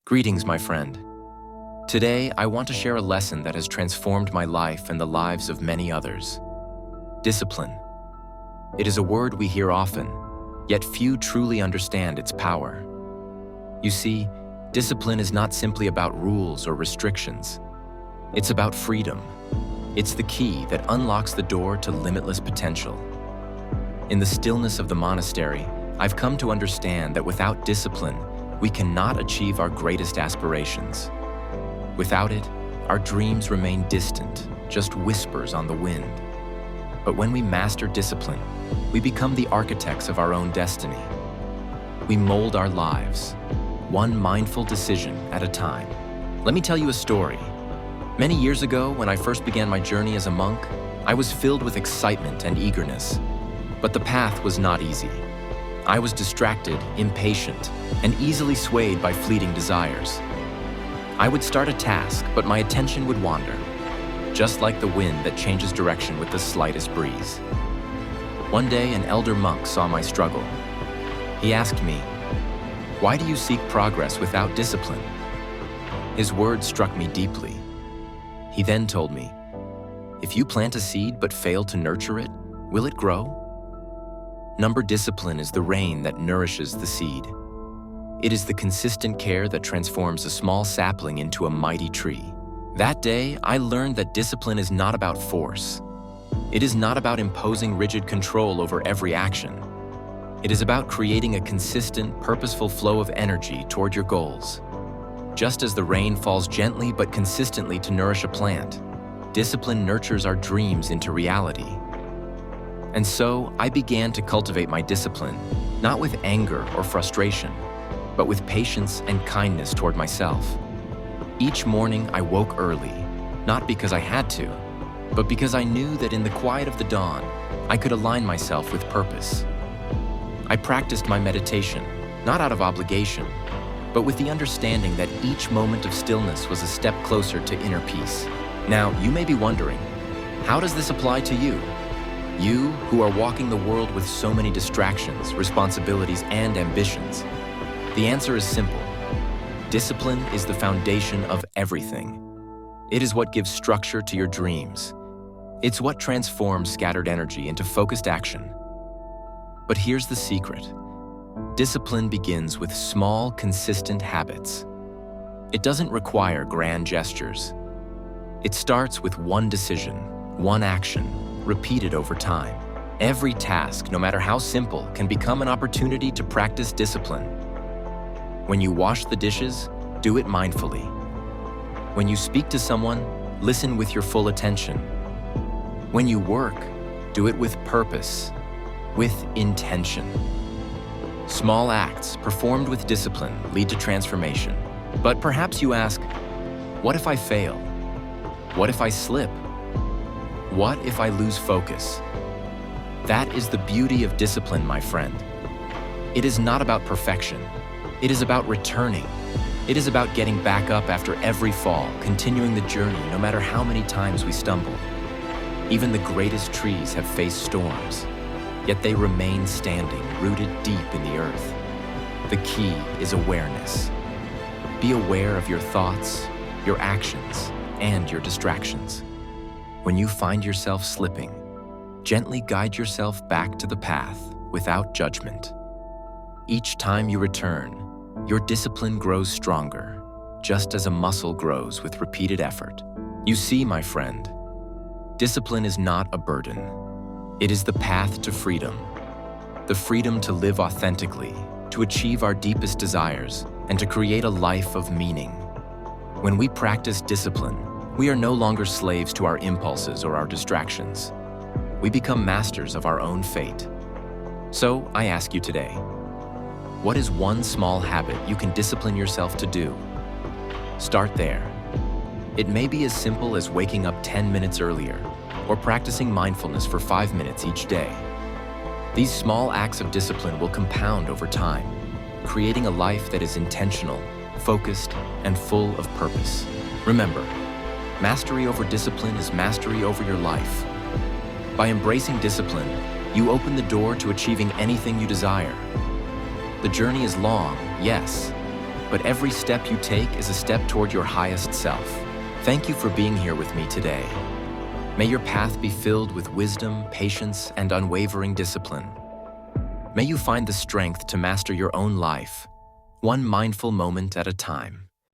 Greetings, my friend. Today, I want to share a lesson that has transformed my life and the lives of many others. Discipline. It is a word we hear often, yet few truly understand its power. You see, discipline is not simply about rules or restrictions. It's about freedom. It's the key that unlocks the door to limitless potential. In the stillness of the monastery, I've come to understand that without discipline, we cannot achieve our greatest aspirations. Without it, our dreams remain distant, just whispers on the wind. But when we master discipline, we become the architects of our own destiny. We mold our lives, one mindful decision at a time. Let me tell you a story. Many years ago, when I first began my journey as a monk, I was filled with excitement and eagerness. But the path was not easy. I was distracted, impatient, and easily swayed by fleeting desires. I would start a task, but my attention would wander, just like the wind that changes direction with the slightest breeze. One day, an elder monk saw my struggle. He asked me, "Why do you seek progress without discipline?" His words struck me deeply. He then told me, "If you plant a seed but fail to nurture it, will it grow?" Number discipline is the rain that nourishes the seed. It is the consistent care that transforms a small sapling into a mighty tree. That day, I learned that discipline is not about force. It is not about imposing rigid control over every action. It is about creating a consistent, purposeful flow of energy toward your goals. Just as the rain falls gently but consistently to nourish a plant, discipline nurtures our dreams into reality. And so, I began to cultivate my discipline, not with anger or frustration, but with patience and kindness toward myself. Each morning, I woke early, not because I had to, but because I knew that in the quiet of the dawn, I could align myself with purpose. I practiced my meditation, not out of obligation, but with the understanding that each moment of stillness was a step closer to inner peace. Now, you may be wondering, how does this apply to you? You, who are walking the world with so many distractions, responsibilities, and ambitions. The answer is simple. Discipline is the foundation of everything. It is what gives structure to your dreams. It's what transforms scattered energy into focused action. But here's the secret. Discipline begins with small, consistent habits. It doesn't require grand gestures. It starts with one decision, one action, repeated over time. Every task, no matter how simple, can become an opportunity to practice discipline. When you wash the dishes, do it mindfully. When you speak to someone, listen with your full attention. When you work, do it with purpose, with intention. Small acts performed with discipline lead to transformation. But perhaps you ask, what if I fail? What if I slip? What if I lose focus? That is the beauty of discipline, my friend. It is not about perfection. It is about returning. It is about getting back up after every fall, continuing the journey no matter how many times we stumble. Even the greatest trees have faced storms, yet they remain standing, rooted deep in the earth. The key is awareness. Be aware of your thoughts, your actions, and your distractions. When you find yourself slipping, gently guide yourself back to the path without judgment. Each time you return, your discipline grows stronger, just as a muscle grows with repeated effort. You see, my friend, discipline is not a burden. It is the path to freedom. The freedom to live authentically, to achieve our deepest desires, and to create a life of meaning. When we practice discipline, we are no longer slaves to our impulses or our distractions. We become masters of our own fate. So, I ask you today, what is one small habit you can discipline yourself to do? Start there. It may be as simple as waking up 10 minutes earlier, or practicing mindfulness for 5 minutes each day. These small acts of discipline will compound over time, creating a life that is intentional, focused, and full of purpose. Remember, mastery over discipline is mastery over your life. By embracing discipline, you open the door to achieving anything you desire. The journey is long, yes, but every step you take is a step toward your highest self. Thank you for being here with me today. May your path be filled with wisdom, patience, and unwavering discipline. May you find the strength to master your own life, one mindful moment at a time.